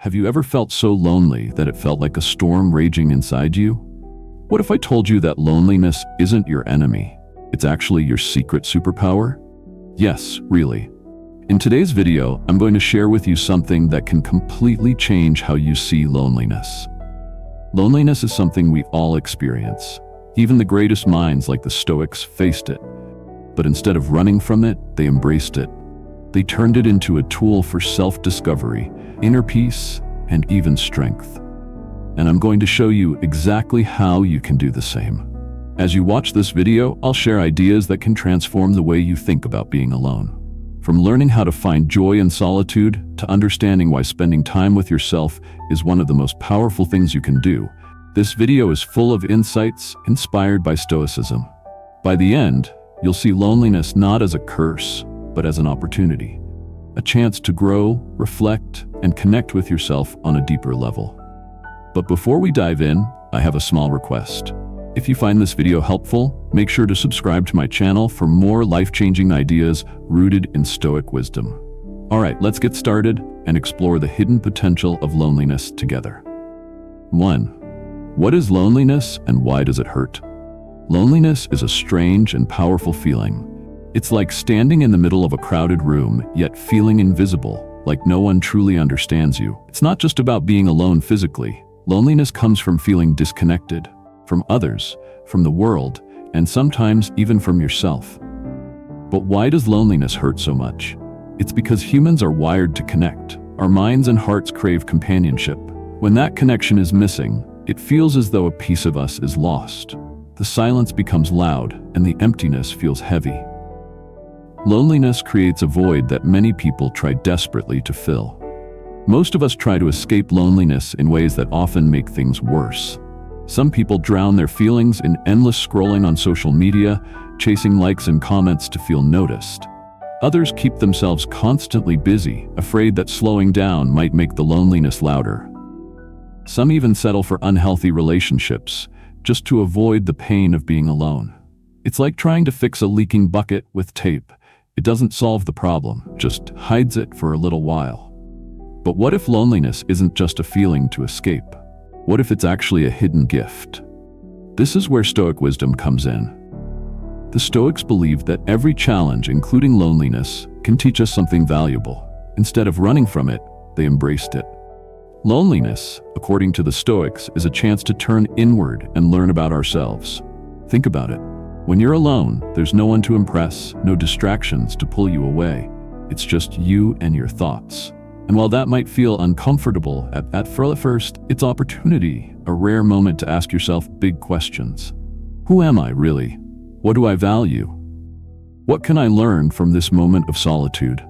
Have you ever felt so lonely that it felt like a storm raging inside you? What if I told you that loneliness isn't your enemy? It's actually your secret superpower? Yes, really. In today's video, I'm going to share with you something that can completely change how you see loneliness. Loneliness is something we all experience. Even the greatest minds like the Stoics faced it. But instead of running from it, they embraced it. They turned it into a tool for self-discovery, inner peace, and even strength. And I'm going to show you exactly how you can do the same. As you watch this video, I'll share ideas that can transform the way you think about being alone. From learning how to find joy in solitude to understanding why spending time with yourself is one of the most powerful things you can do, this video is full of insights inspired by Stoicism. By the end, you'll see loneliness not as a curse, but as an opportunity. A chance to grow, reflect, and connect with yourself on a deeper level. But before we dive in, I have a small request. If you find this video helpful, make sure to subscribe to my channel for more life-changing ideas rooted in Stoic wisdom. Alright, let's get started and explore the hidden potential of loneliness together. 1. What is loneliness and why does it hurt? Loneliness is a strange and powerful feeling. It's like standing in the middle of a crowded room, yet feeling invisible, like no one truly understands you. It's not just about being alone physically. Loneliness comes from feeling disconnected, from others, from the world, and sometimes even from yourself. But why does loneliness hurt so much? It's because humans are wired to connect. Our minds and hearts crave companionship. When that connection is missing, it feels as though a piece of us is lost. The silence becomes loud, and the emptiness feels heavy. Loneliness creates a void that many people try desperately to fill. Most of us try to escape loneliness in ways that often make things worse. Some people drown their feelings in endless scrolling on social media, chasing likes and comments to feel noticed. Others keep themselves constantly busy, afraid that slowing down might make the loneliness louder. Some even settle for unhealthy relationships, just to avoid the pain of being alone. It's like trying to fix a leaking bucket with tape. It doesn't solve the problem, just hides it for a little while. But what if loneliness isn't just a feeling to escape? What if it's actually a hidden gift? This is where Stoic wisdom comes in. The Stoics believed that every challenge, including loneliness, can teach us something valuable. Instead of running from it, they embraced it. Loneliness, according to the Stoics, is a chance to turn inward and learn about ourselves. Think about it. When you're alone, there's no one to impress, no distractions to pull you away. It's just you and your thoughts. And while that might feel uncomfortable at first, it's opportunity, a rare moment to ask yourself big questions. Who am I really? What do I value? What can I learn from this moment of solitude?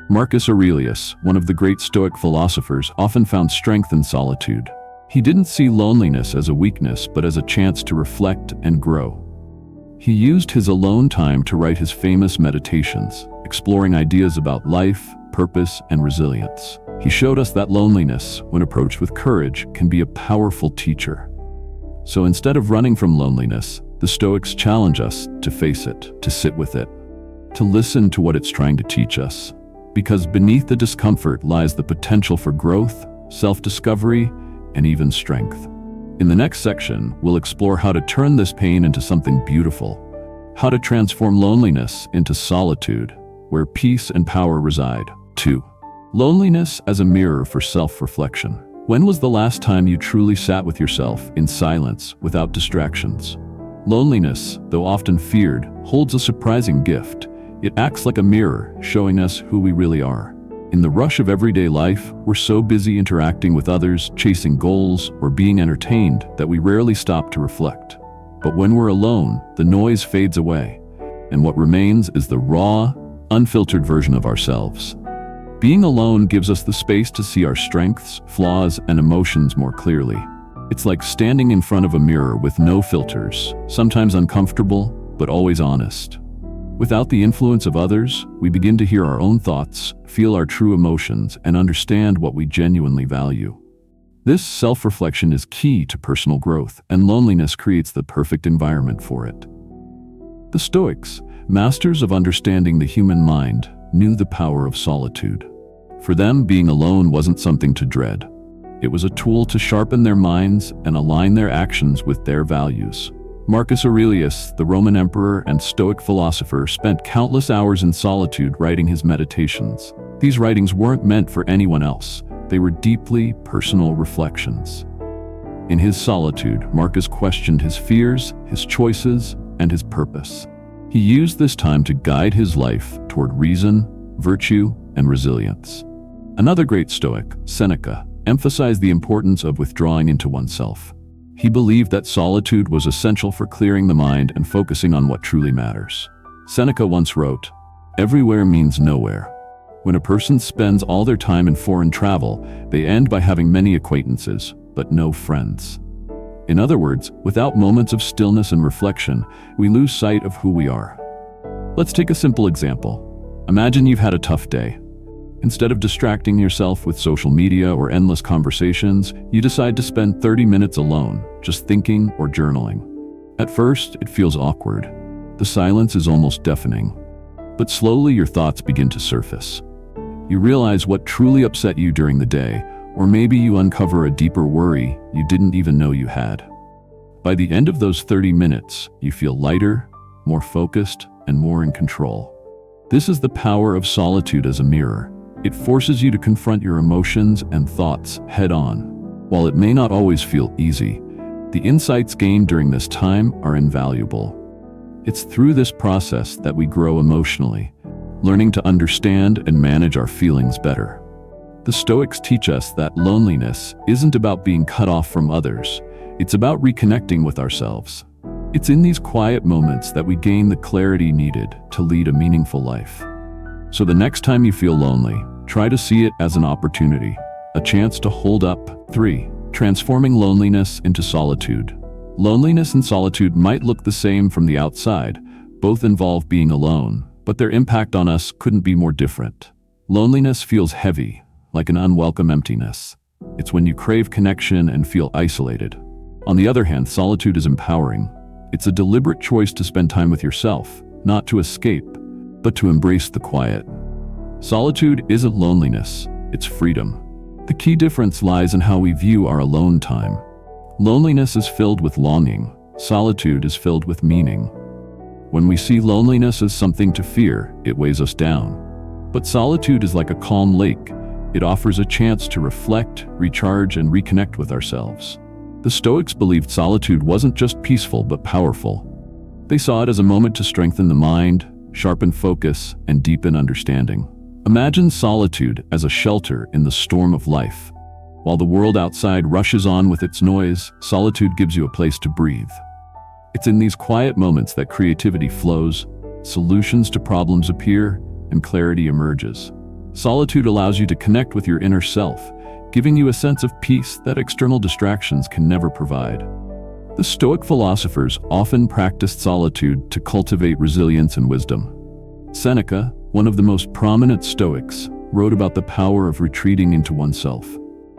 Marcus Aurelius, one of the great Stoic philosophers, often found strength in solitude. He didn't see loneliness as a weakness, but as a chance to reflect and grow. He used his alone time to write his famous meditations, exploring ideas about life, purpose, and resilience. He showed us that loneliness, when approached with courage, can be a powerful teacher. So instead of running from loneliness, the Stoics challenge us to face it, to sit with it, to listen to what it's trying to teach us. Because beneath the discomfort lies the potential for growth, self-discovery, and even strength. In the next section, we'll explore how to turn this pain into something beautiful, how to transform loneliness into solitude, where peace and power reside. 2. Loneliness as a mirror for self-reflection. When was the last time you truly sat with yourself in silence without distractions? Loneliness, though often feared, holds a surprising gift. It acts like a mirror, showing us who we really are. In the rush of everyday life, we're so busy interacting with others, chasing goals, or being entertained that we rarely stop to reflect. But when we're alone, the noise fades away, and what remains is the raw, unfiltered version of ourselves. Being alone gives us the space to see our strengths, flaws, and emotions more clearly. It's like standing in front of a mirror with no filters, sometimes uncomfortable, but always honest. Without the influence of others, we begin to hear our own thoughts, feel our true emotions, and understand what we genuinely value. This self-reflection is key to personal growth, and loneliness creates the perfect environment for it. The Stoics, masters of understanding the human mind, knew the power of solitude. For them, being alone wasn't something to dread. It was a tool to sharpen their minds and align their actions with their values. Marcus Aurelius, the Roman emperor and Stoic philosopher, spent countless hours in solitude writing his meditations. These writings weren't meant for anyone else. They were deeply personal reflections. In his solitude, Marcus questioned his fears, his choices, and his purpose. He used this time to guide his life toward reason, virtue, and resilience. Another great Stoic, Seneca, emphasized the importance of withdrawing into oneself. He believed that solitude was essential for clearing the mind and focusing on what truly matters. Seneca once wrote, "Everywhere means nowhere. When a person spends all their time in foreign travel, they end by having many acquaintances, but no friends." In other words, without moments of stillness and reflection, we lose sight of who we are. Let's take a simple example. Imagine you've had a tough day. Instead of distracting yourself with social media or endless conversations, you decide to spend 30 minutes alone, just thinking or journaling. At first, it feels awkward. The silence is almost deafening. But slowly your thoughts begin to surface. You realize what truly upset you during the day, or maybe you uncover a deeper worry you didn't even know you had. By the end of those 30 minutes, you feel lighter, more focused, and more in control. This is the power of solitude as a mirror. It forces you to confront your emotions and thoughts head-on. While it may not always feel easy, the insights gained during this time are invaluable. It's through this process that we grow emotionally, learning to understand and manage our feelings better. The Stoics teach us that loneliness isn't about being cut off from others. It's about reconnecting with ourselves. It's in these quiet moments that we gain the clarity needed to lead a meaningful life. So the next time you feel lonely, try to see it as an opportunity, a chance to hold up. 3. Transforming loneliness into solitude. Loneliness and solitude might look the same from the outside. Both involve being alone, but their impact on us couldn't be more different. Loneliness feels heavy, like an unwelcome emptiness. It's when you crave connection and feel isolated. On the other hand, solitude is empowering. It's a deliberate choice to spend time with yourself, not to escape, but to embrace the quiet. Solitude isn't loneliness, it's freedom. The key difference lies in how we view our alone time. Loneliness is filled with longing, solitude is filled with meaning. When we see loneliness as something to fear, it weighs us down. But solitude is like a calm lake. It offers a chance to reflect, recharge, and reconnect with ourselves. The Stoics believed solitude wasn't just peaceful but powerful. They saw it as a moment to strengthen the mind, sharpen focus, and deepen understanding. Imagine solitude as a shelter in the storm of life. While the world outside rushes on with its noise, solitude gives you a place to breathe. It's in these quiet moments that creativity flows, solutions to problems appear, and clarity emerges. Solitude allows you to connect with your inner self, giving you a sense of peace that external distractions can never provide. The Stoic philosophers often practiced solitude to cultivate resilience and wisdom. Seneca, one of the most prominent Stoics, wrote about the power of retreating into oneself.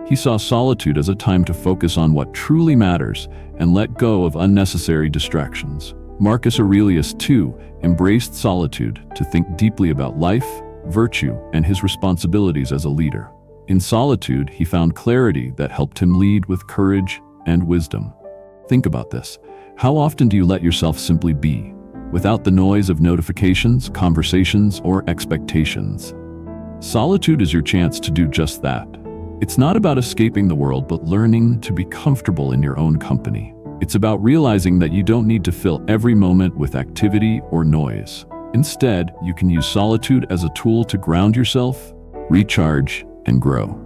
He saw solitude as a time to focus on what truly matters and let go of unnecessary distractions. Marcus Aurelius, too, embraced solitude to think deeply about life, virtue, and his responsibilities as a leader. In solitude, he found clarity that helped him lead with courage and wisdom. Think about this. How often do you let yourself simply be, without the noise of notifications, conversations, or expectations? Solitude is your chance to do just that. It's not about escaping the world, but learning to be comfortable in your own company. It's about realizing that you don't need to fill every moment with activity or noise. Instead, you can use solitude as a tool to ground yourself, recharge, and grow.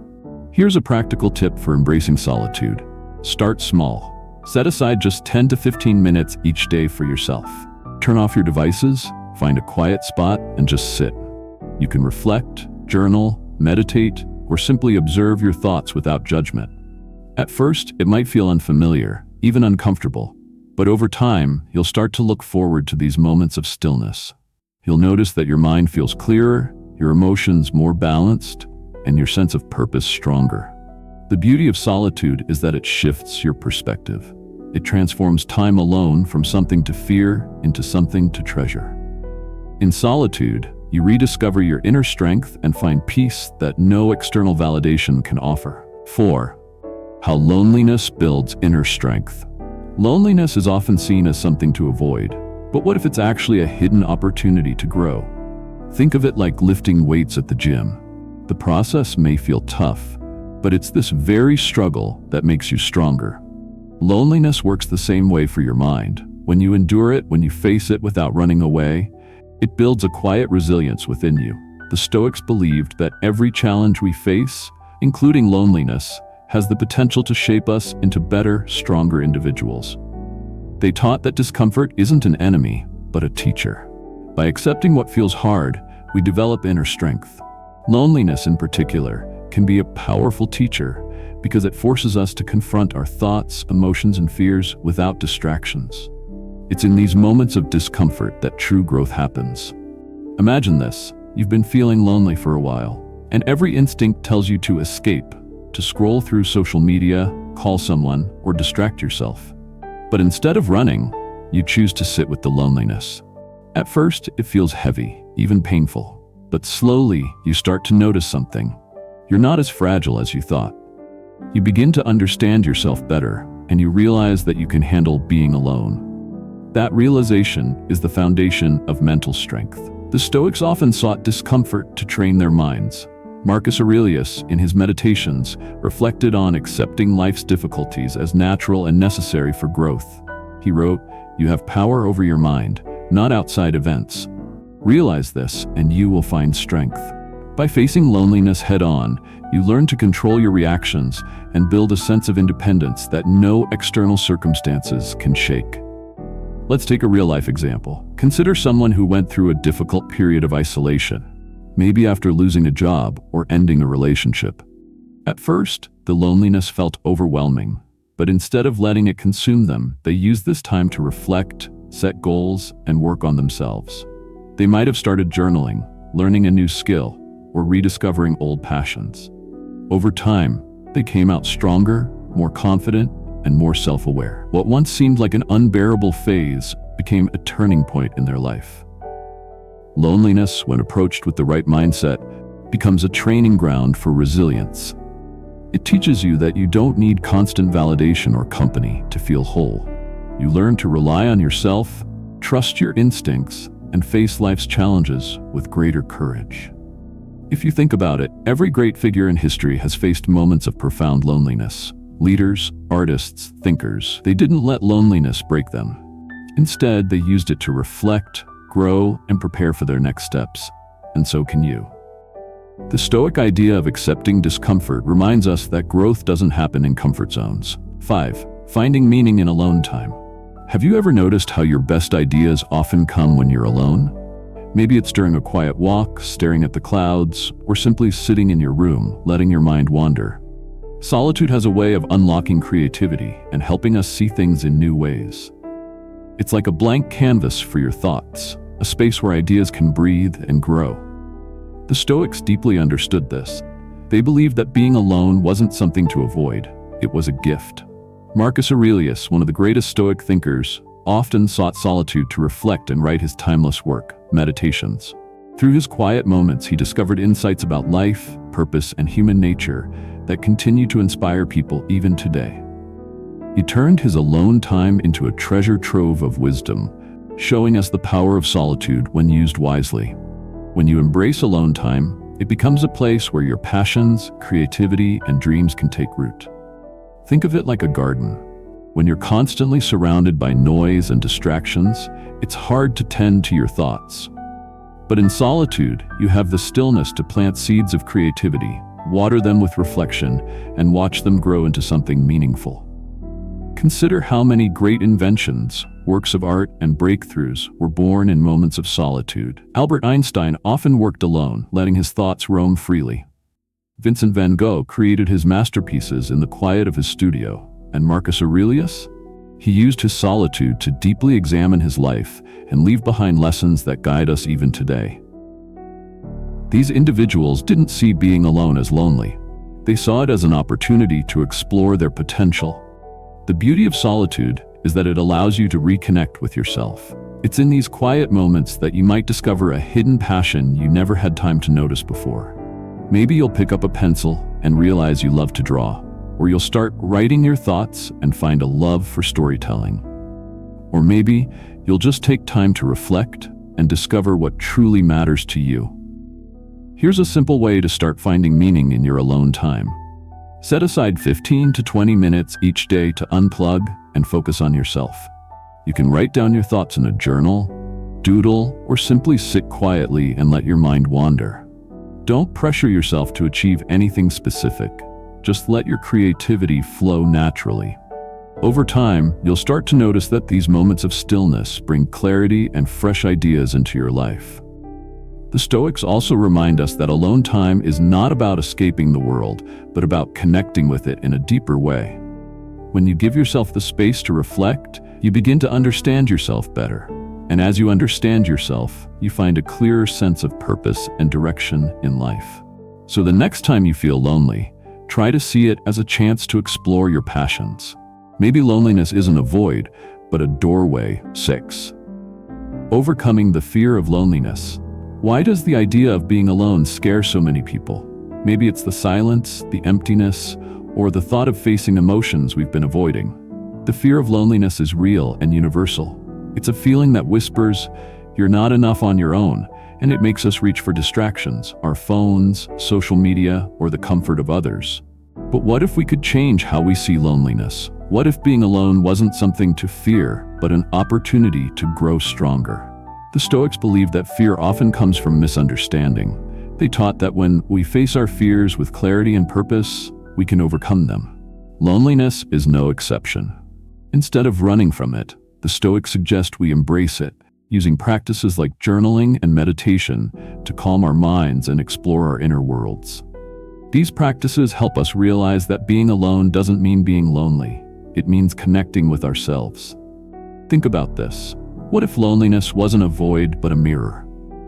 Here's a practical tip for embracing solitude. Start small. Set aside just 10 to 15 minutes each day for yourself. Turn off your devices, find a quiet spot, and just sit. You can reflect, journal, meditate, or simply observe your thoughts without judgment. At first, it might feel unfamiliar, even uncomfortable, but over time, you'll start to look forward to these moments of stillness. You'll notice that your mind feels clearer, your emotions more balanced, and your sense of purpose stronger. The beauty of solitude is that it shifts your perspective. It transforms time alone from something to fear into something to treasure. In solitude, You rediscover your inner strength and find peace that no external validation can offer. 4. How loneliness builds inner strength. Loneliness is often seen as something to avoid, but what if it's actually a hidden opportunity to grow? Think of it like lifting weights at the gym. The process may feel tough, but it's this very struggle that makes you stronger. Loneliness works the same way for your mind. When you endure it, when you face it without running away, it builds a quiet resilience within you. The Stoics believed that every challenge we face, including loneliness, has the potential to shape us into better, stronger individuals. They taught that discomfort isn't an enemy, but a teacher. By accepting what feels hard, we develop inner strength. Loneliness, in particular, can be a powerful teacher because it forces us to confront our thoughts, emotions, and fears without distractions. It's in these moments of discomfort that true growth happens. Imagine this: you've been feeling lonely for a while, and every instinct tells you to escape, to scroll through social media, call someone, or distract yourself. But instead of running, you choose to sit with the loneliness. At first, it feels heavy, even painful. But slowly, you start to notice something. You're not as fragile as you thought. You begin to understand yourself better, and you realize that you can handle being alone. That realization is the foundation of mental strength. The Stoics often sought discomfort to train their minds. Marcus Aurelius, in his Meditations, reflected on accepting life's difficulties as natural and necessary for growth. He wrote, "You have power over your mind, not outside events. Realize this, and you will find strength." By facing loneliness head-on, you learn to control your reactions and build a sense of independence that no external circumstances can shake. Let's take a real-life example. Consider someone who went through a difficult period of isolation, maybe after losing a job or ending a relationship. At first, the loneliness felt overwhelming, but instead of letting it consume them, they used this time to reflect, set goals, and work on themselves. They might have started journaling, learning a new skill, or rediscovering old passions. Over time, they came out stronger, more confident, and more self-aware. What once seemed like an unbearable phase became a turning point in their life. Loneliness, when approached with the right mindset, becomes a training ground for resilience. It teaches you that you don't need constant validation or company to feel whole. You learn to rely on yourself, trust your instincts, and face life's challenges with greater courage. If you think about it, every great figure in history has faced moments of profound loneliness. Leaders, artists, thinkers, they didn't let loneliness break them. Instead, they used it to reflect, grow, and prepare for their next steps. And so can you. The Stoic idea of accepting discomfort reminds us that growth doesn't happen in comfort zones. 5. Finding meaning in alone time. Have you ever noticed how your best ideas often come when you're alone? Maybe it's during a quiet walk, staring at the clouds, or simply sitting in your room, letting your mind wander. Solitude has a way of unlocking creativity and helping us see things in new ways. It's like a blank canvas for your thoughts, a space where ideas can breathe and grow. The Stoics deeply understood this. They believed that being alone wasn't something to avoid, it was a gift. Marcus Aurelius, one of the greatest Stoic thinkers, often sought solitude to reflect and write his timeless work, Meditations. Through his quiet moments, he discovered insights about life, purpose, and human nature that continue to inspire people even today. He turned his alone time into a treasure trove of wisdom, showing us the power of solitude when used wisely. When you embrace alone time, it becomes a place where your passions, creativity, and dreams can take root. Think of it like a garden. When you're constantly surrounded by noise and distractions, it's hard to tend to your thoughts. But in solitude, you have the stillness to plant seeds of creativity, water them with reflection, and watch them grow into something meaningful. Consider how many great inventions, works of art, and breakthroughs were born in moments of solitude. Albert Einstein often worked alone, letting his thoughts roam freely. Vincent van Gogh created his masterpieces in the quiet of his studio, and Marcus Aurelius? He used his solitude to deeply examine his life and leave behind lessons that guide us even today. These individuals didn't see being alone as lonely. They saw it as an opportunity to explore their potential. The beauty of solitude is that it allows you to reconnect with yourself. It's in these quiet moments that you might discover a hidden passion you never had time to notice before. Maybe you'll pick up a pencil and realize you love to draw, or you'll start writing your thoughts and find a love for storytelling. Or maybe you'll just take time to reflect and discover what truly matters to you. Here's a simple way to start finding meaning in your alone time. Set aside 15 to 20 minutes each day to unplug and focus on yourself. You can write down your thoughts in a journal, doodle, or simply sit quietly and let your mind wander. Don't pressure yourself to achieve anything specific. Just let your creativity flow naturally. Over time, you'll start to notice that these moments of stillness bring clarity and fresh ideas into your life. The Stoics also remind us that alone time is not about escaping the world, but about connecting with it in a deeper way. When you give yourself the space to reflect, you begin to understand yourself better. And as you understand yourself, you find a clearer sense of purpose and direction in life. So the next time you feel lonely, try to see it as a chance to explore your passions. Maybe loneliness isn't a void, but a doorway. 6. Overcoming the fear of loneliness. Why does the idea of being alone scare so many people? Maybe it's the silence, the emptiness, or the thought of facing emotions we've been avoiding. The fear of loneliness is real and universal. It's a feeling that whispers, "You're not enough on your own," and it makes us reach for distractions, our phones, social media, or the comfort of others. But what if we could change how we see loneliness? What if being alone wasn't something to fear, but an opportunity to grow stronger? The Stoics believed that fear often comes from misunderstanding. They taught that when we face our fears with clarity and purpose, we can overcome them. Loneliness is no exception. Instead of running from it, the Stoics suggest we embrace it, using practices like journaling and meditation to calm our minds and explore our inner worlds. These practices help us realize that being alone doesn't mean being lonely. It means connecting with ourselves. Think about this. What if loneliness wasn't a void, but a mirror?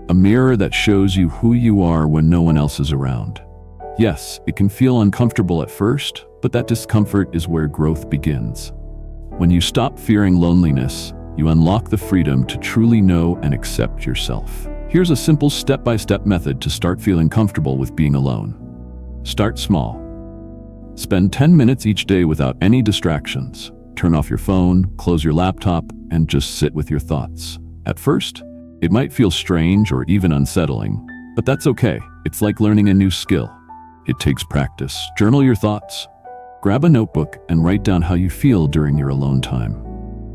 A mirror that shows you who you are when no one else is around. Yes, it can feel uncomfortable at first, but that discomfort is where growth begins. When you stop fearing loneliness, you unlock the freedom to truly know and accept yourself. Here's a simple step-by-step method to start feeling comfortable with being alone. Start small. Spend 10 minutes each day without any distractions. Turn off your phone, close your laptop, and just sit with your thoughts. At first, it might feel strange or even unsettling, but that's okay. It's like learning a new skill. It takes practice. Journal your thoughts. Grab a notebook and write down how you feel during your alone time.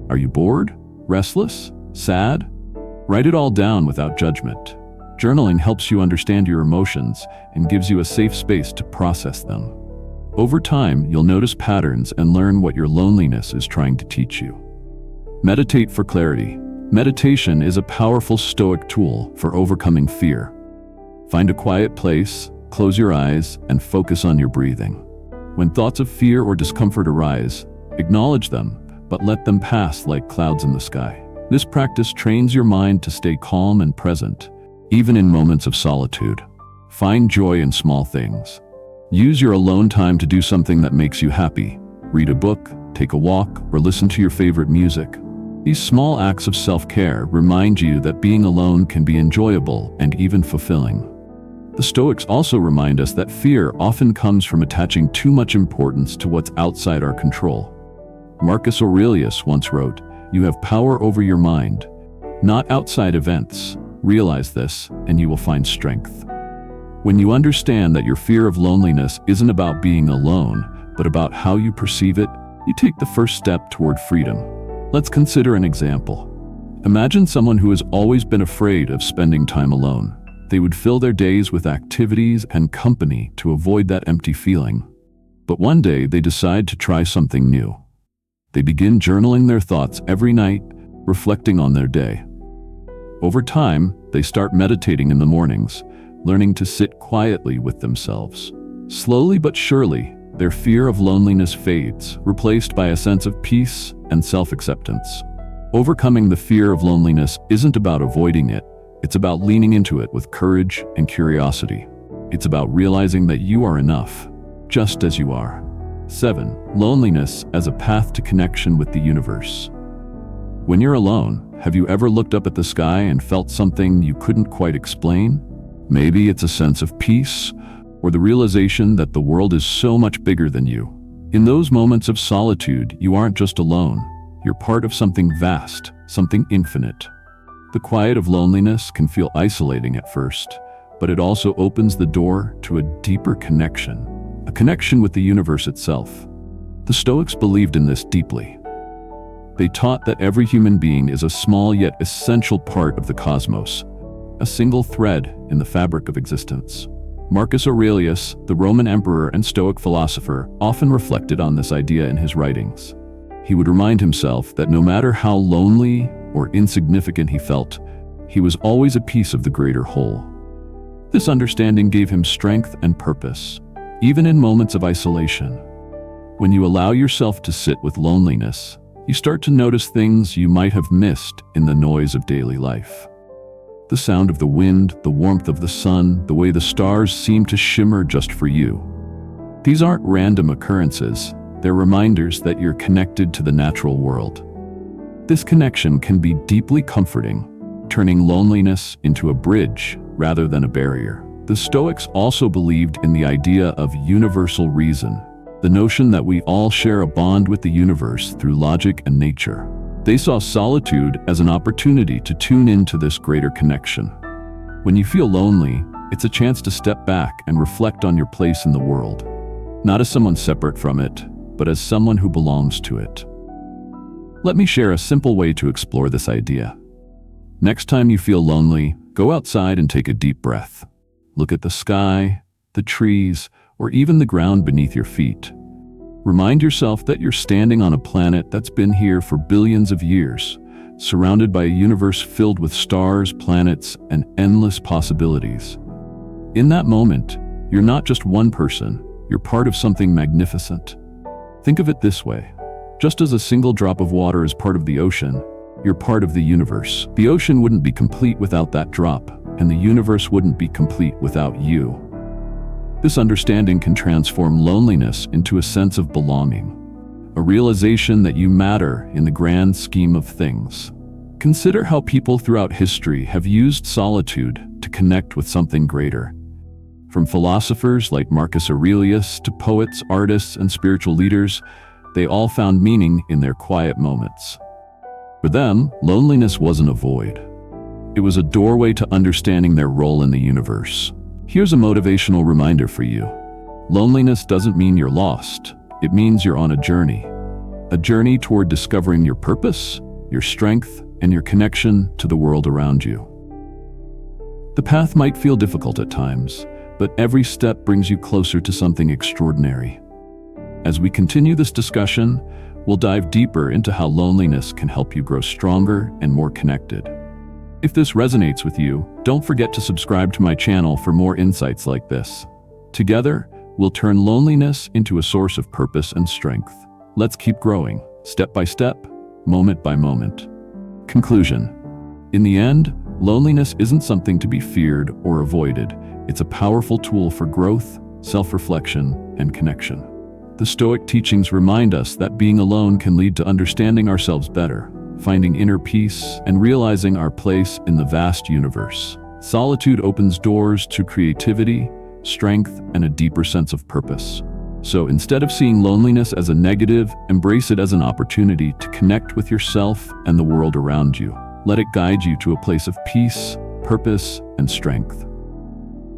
Are you bored? Restless? Sad? Write it all down without judgment. Journaling helps you understand your emotions and gives you a safe space to process them. Over time, you'll notice patterns and learn what your loneliness is trying to teach you. Meditate for clarity. Meditation is a powerful Stoic tool for overcoming fear. Find a quiet place, close your eyes, and focus on your breathing. When thoughts of fear or discomfort arise, acknowledge them, but let them pass like clouds in the sky. This practice trains your mind to stay calm and present, even in moments of solitude. Find joy in small things. Use your alone time to do something that makes you happy. Read a book, take a walk, or listen to your favorite music. These small acts of self-care remind you that being alone can be enjoyable and even fulfilling. The Stoics also remind us that fear often comes from attaching too much importance to what's outside our control. Marcus Aurelius once wrote, "You have power over your mind, not outside events. Realize this, and you will find strength." When you understand that your fear of loneliness isn't about being alone, but about how you perceive it, you take the first step toward freedom. Let's consider an example. Imagine someone who has always been afraid of spending time alone. They would fill their days with activities and company to avoid that empty feeling. But one day they decide to try something new. They begin journaling their thoughts every night, reflecting on their day. Over time, they start meditating in the mornings, learning to sit quietly with themselves. Slowly but surely, their fear of loneliness fades, replaced by a sense of peace and self-acceptance. Overcoming the fear of loneliness isn't about avoiding it, it's about leaning into it with courage and curiosity. It's about realizing that you are enough, just as you are. 7. Loneliness as a path to connection with the universe. When you're alone, Have you ever looked up at the sky and felt something you couldn't quite explain? Maybe it's a sense of peace, or the realization that the world is so much bigger than you. In those moments of solitude, you aren't just alone. You're part of something vast, something infinite. The quiet of loneliness can feel isolating at first, but it also opens the door to a deeper connection, a connection with the universe itself. The Stoics believed in this deeply. They taught that every human being is a small yet essential part of the cosmos, a single thread in the fabric of existence. Marcus Aurelius, the Roman emperor and Stoic philosopher, often reflected on this idea in his writings. He would remind himself that no matter how lonely or insignificant he felt, he was always a piece of the greater whole. This understanding gave him strength and purpose, even in moments of isolation. When you allow yourself to sit with loneliness, you start to notice things you might have missed in the noise of daily life. The sound of the wind, the warmth of the sun, the way the stars seem to shimmer just for you. These aren't random occurrences, they're reminders that you're connected to the natural world. This connection can be deeply comforting, turning loneliness into a bridge rather than a barrier. The Stoics also believed in the idea of universal reason, the notion that we all share a bond with the universe through logic and nature. They saw solitude as an opportunity to tune into this greater connection. When you feel lonely, it's a chance to step back and reflect on your place in the world, not as someone separate from it, but as someone who belongs to it. Let me share a simple way to explore this idea. Next time you feel lonely, go outside and take a deep breath. Look at the sky, the trees, or even the ground beneath your feet. Remind yourself that you're standing on a planet that's been here for billions of years, surrounded by a universe filled with stars, planets, and endless possibilities. In that moment, you're not just one person, you're part of something magnificent. Think of it this way. Just as a single drop of water is part of the ocean, you're part of the universe. The ocean wouldn't be complete without that drop, and the universe wouldn't be complete without you. This understanding can transform loneliness into a sense of belonging, a realization that you matter in the grand scheme of things. Consider how people throughout history have used solitude to connect with something greater. From philosophers like Marcus Aurelius to poets, artists, and spiritual leaders, they all found meaning in their quiet moments. For them, loneliness wasn't a void. It was a doorway to understanding their role in the universe. Here's a motivational reminder for you. Loneliness doesn't mean you're lost. It means you're on a journey toward discovering your purpose, your strength, and your connection to the world around you. The path might feel difficult at times, but every step brings you closer to something extraordinary. As we continue this discussion, we'll dive deeper into how loneliness can help you grow stronger and more connected. If this resonates with you, don't forget to subscribe to my channel for more insights like this. Together, we'll turn loneliness into a source of purpose and strength. Let's keep growing, step by step, moment by moment. Conclusion. In the end, loneliness isn't something to be feared or avoided. It's a powerful tool for growth, self-reflection, and connection. The Stoic teachings remind us that being alone can lead to understanding ourselves better, finding inner peace, and realizing our place in the vast universe. Solitude opens doors to creativity, strength, and a deeper sense of purpose. So instead of seeing loneliness as a negative, embrace it as an opportunity to connect with yourself and the world around you. Let it guide you to a place of peace, purpose, and strength.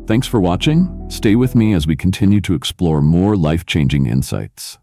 Thanks for watching. Stay with me as we continue to explore more life-changing insights.